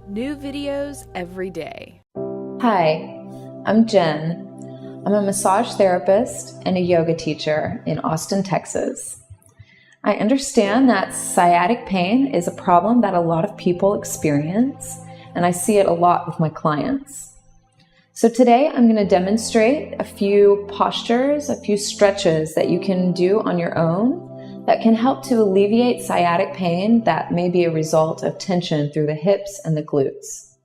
New videos every day. Hi, I'm Jen. I'm a massage therapist and a yoga teacher in Austin, Texas. I understand that sciatic pain is a problem that a lot of people experience, and I see it a lot with my clients. So today I'm going to demonstrate a few postures, a few stretches that you can do on your own that can help to alleviate sciatic pain that may be a result of tension through the hips and the glutes.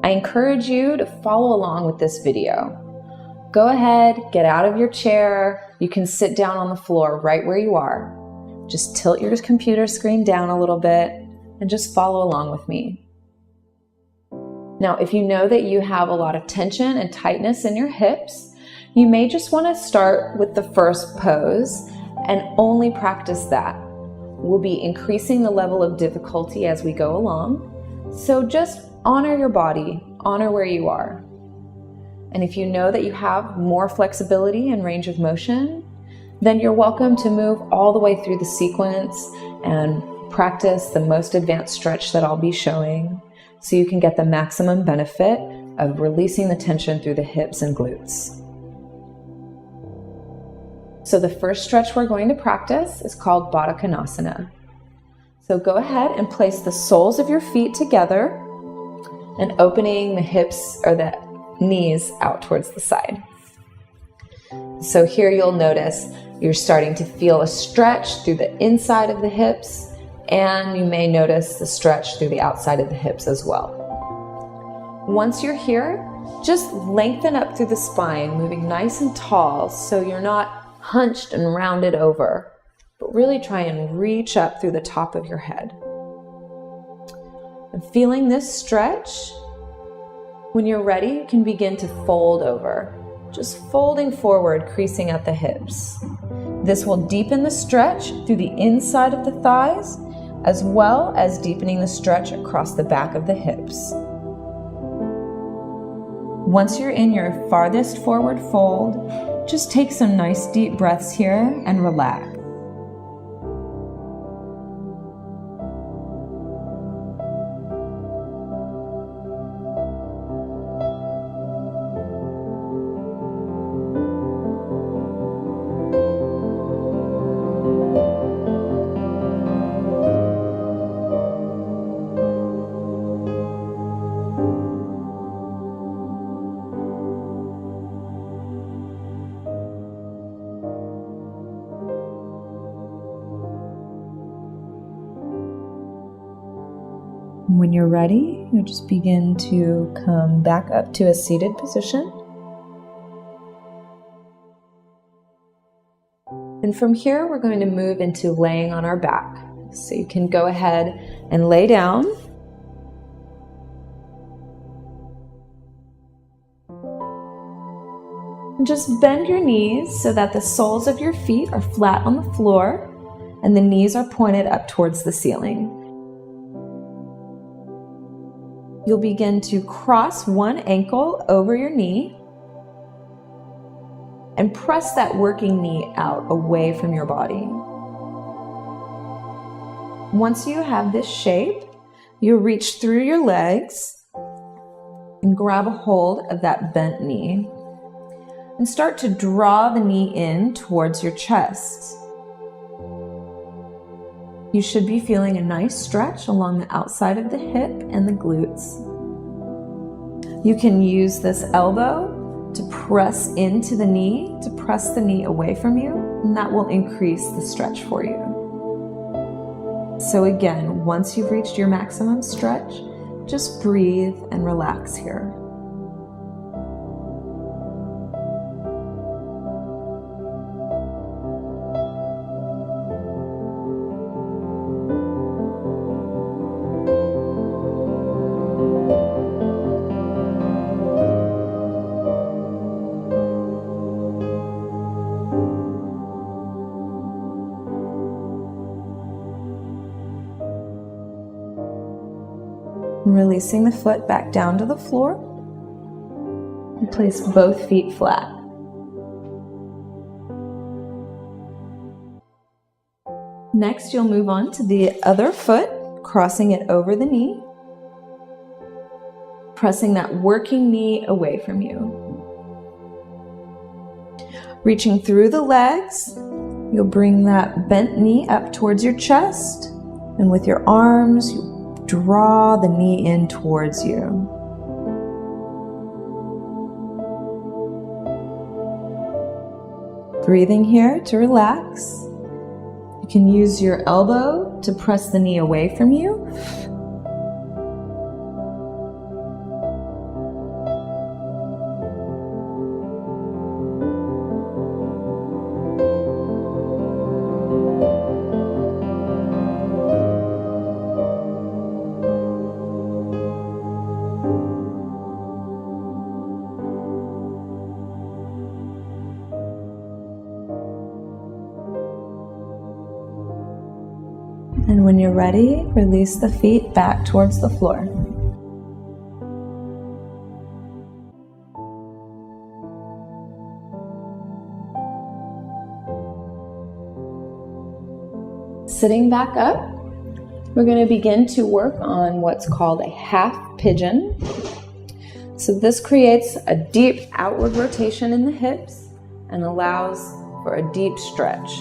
I encourage you to follow along with this video. Go ahead, get out of your chair. You can sit down on the floor right where you are. Just tilt your computer screen down a little bit and just follow along with me. Now, if you know that you have a lot of tension and tightness in your hips, you may just want to start with the first pose and only practice that. We'll be increasing the level of difficulty as we go along. So just honor your body, honor where you are. And if you know that you have more flexibility and range of motion, then you're welcome to move all the way through the sequence and practice the most advanced stretch that I'll be showing so you can get the maximum benefit of releasing the tension through the hips and glutes. So the first stretch we're going to practice is called Baddha Konasana. So go ahead and place the soles of your feet together and opening the hips or the knees out towards the side. So here you'll notice you're starting to feel a stretch through the inside of the hips, and you may notice the stretch through the outside of the hips as well. Once you're here, just lengthen up through the spine, moving nice and tall so you're not hunched and rounded over, but really try and reach up through the top of your head. And feeling this stretch, when you're ready, you can begin to fold over, just folding forward, creasing at the hips. This will deepen the stretch through the inside of the thighs, as well as deepening the stretch across the back of the hips. Once you're in your farthest forward fold, just take some nice deep breaths here and relax. When you're ready, you'll just begin to come back up to a seated position. And from here, we're going to move into laying on our back. So you can go ahead and lay down. And just bend your knees so that the soles of your feet are flat on the floor and the knees are pointed up towards the ceiling. You'll begin to cross one ankle over your knee and press that working knee out away from your body. Once you have this shape, you'll reach through your legs and grab a hold of that bent knee and start to draw the knee in towards your chest. You should be feeling a nice stretch along the outside of the hip and the glutes. You can use this elbow to press into the knee, to press the knee away from you, and that will increase the stretch for you. So again, once you've reached your maximum stretch, just breathe and relax here. And releasing the foot back down to the floor. And place both feet flat. Next, you'll move on to the other foot, crossing it over the knee. pressing that working knee away from you. Reaching through the legs, you'll bring that bent knee up towards your chest, and with your arms, you draw the knee in towards you. Breathing here to relax. You can use your elbow to press the knee away from you. And when you're ready, release the feet back towards the floor. Sitting back up, we're going to begin to work on what's called a half pigeon. So this creates a deep outward rotation in the hips and allows for a deep stretch.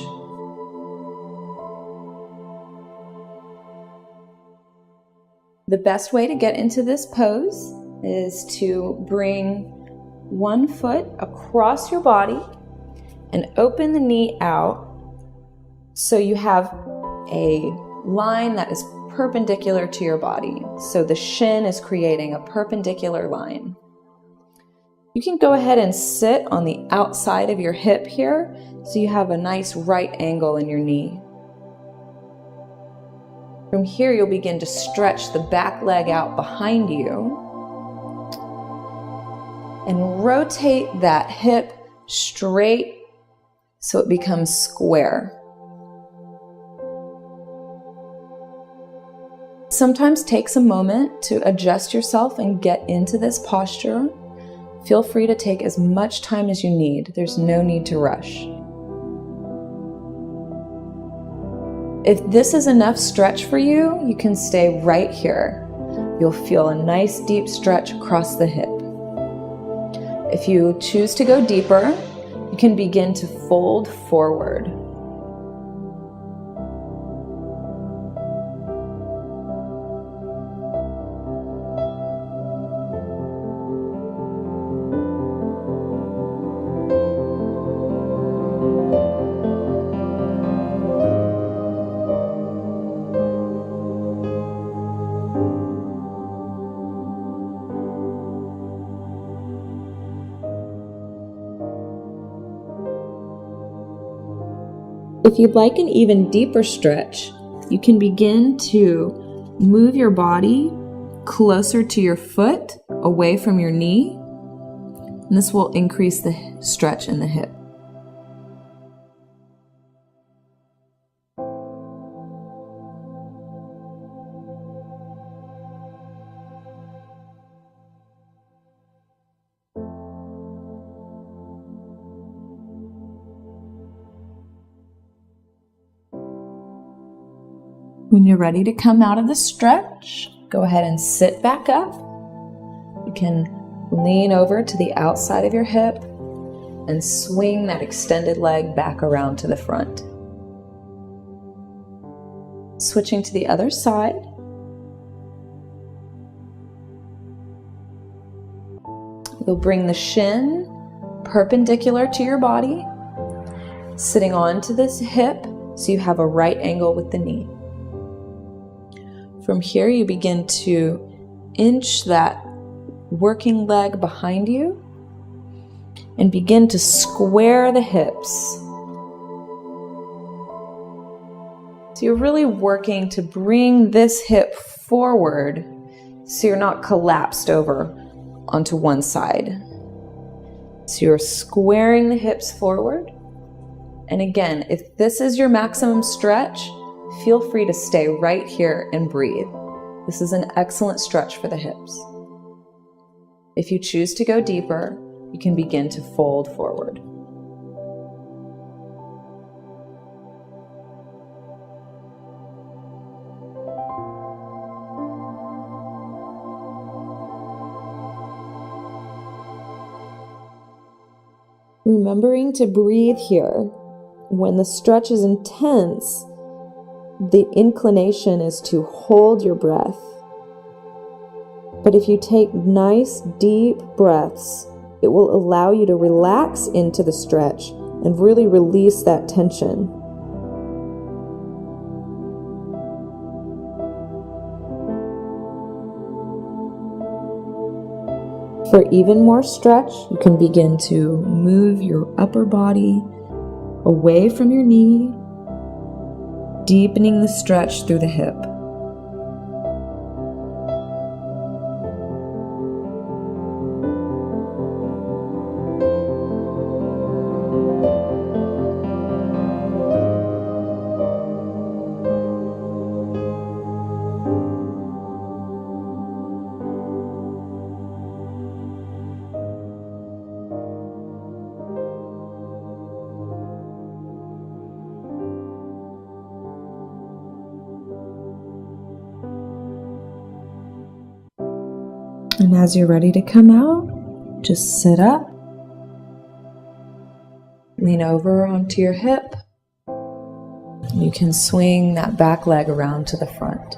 The best way to get into this pose is to bring one foot across your body and open the knee out so you have a line that is perpendicular to your body. So the shin is creating a perpendicular line. You can go ahead and sit on the outside of your hip here so you have a nice right angle in your knee. From here, you'll begin to stretch the back leg out behind you and rotate that hip straight so it becomes square. Sometimes takes a moment to adjust yourself and get into this posture. Feel free to take as much time as you need. There's no need to rush. If this is enough stretch for you, you can stay right here. You'll feel a nice deep stretch across the hip. If you choose to go deeper, you can begin to fold forward. If you'd like an even deeper stretch, you can begin to move your body closer to your foot, away from your knee, and this will increase the stretch in the hip. When you're ready to come out of the stretch, go ahead and sit back up. You can lean over to the outside of your hip and swing that extended leg back around to the front. Switching to the other side. You'll bring the shin perpendicular to your body, sitting onto this hip so you have a right angle with the knee. From here, you begin to inch that working leg behind you and begin to square the hips. So you're really working to bring this hip forward so you're not collapsed over onto one side. So you're squaring the hips forward. And again, if this is your maximum stretch, feel free to stay right here and breathe. This is an excellent stretch for the hips. If you choose to go deeper, you can begin to fold forward. Remembering to breathe here. When the stretch is intense, the inclination is to hold your breath. But if you take nice, deep breaths, it will allow you to relax into the stretch and really release that tension. For even more stretch, you can begin to move your upper body away from your knee, deepening the stretch through the hip. And as you're ready to come out, just sit up, lean over onto your hip. You can swing that back leg around to the front.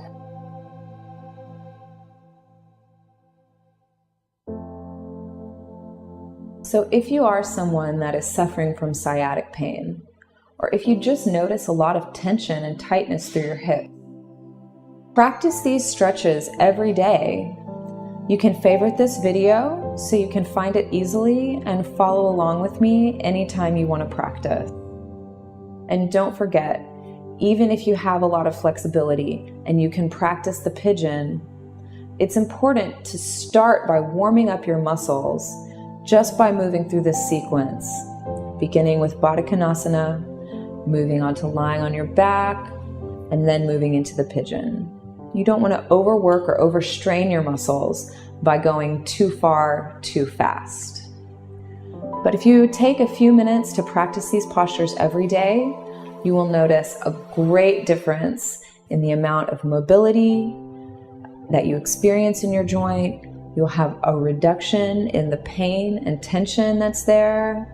So if you are someone that is suffering from sciatic pain, or if you just notice a lot of tension and tightness through your hip, practice these stretches every day. You can favorite this video so you can find it easily and follow along with me anytime you want to practice. And don't forget, even if you have a lot of flexibility and you can practice the pigeon, it's important to start by warming up your muscles just by moving through this sequence, beginning with Baddha Konasana, moving on to lying on your back, and then moving into the pigeon. You don't want to overwork or overstrain your muscles by going too far, too fast. But if you take a few minutes to practice these postures every day, you will notice a great difference in the amount of mobility that you experience in your joint. You'll have a reduction in the pain and tension that's there,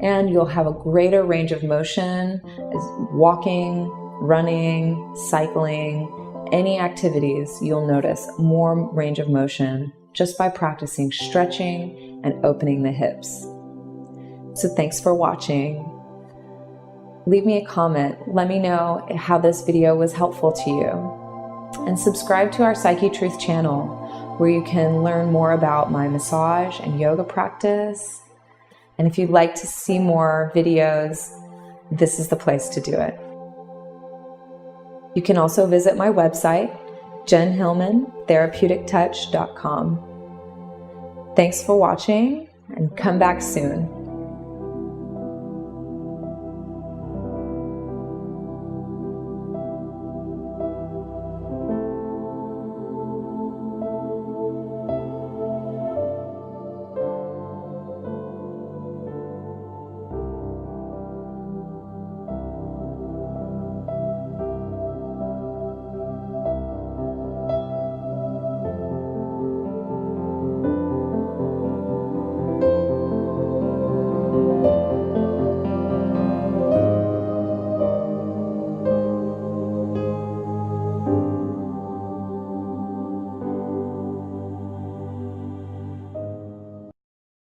and you'll have a greater range of motion as walking, running, cycling, any activities. You'll notice more range of motion just by practicing stretching and opening the hips. So thanks for watching. Leave me a comment. Let me know how this video was helpful to you. And subscribe to our Psychetruth channel, where you can learn more about my massage and yoga practice. And if you'd like to see more videos, this is the place to do it. You can also visit my website, therapeutictouch.com. Thanks for watching, and come back soon.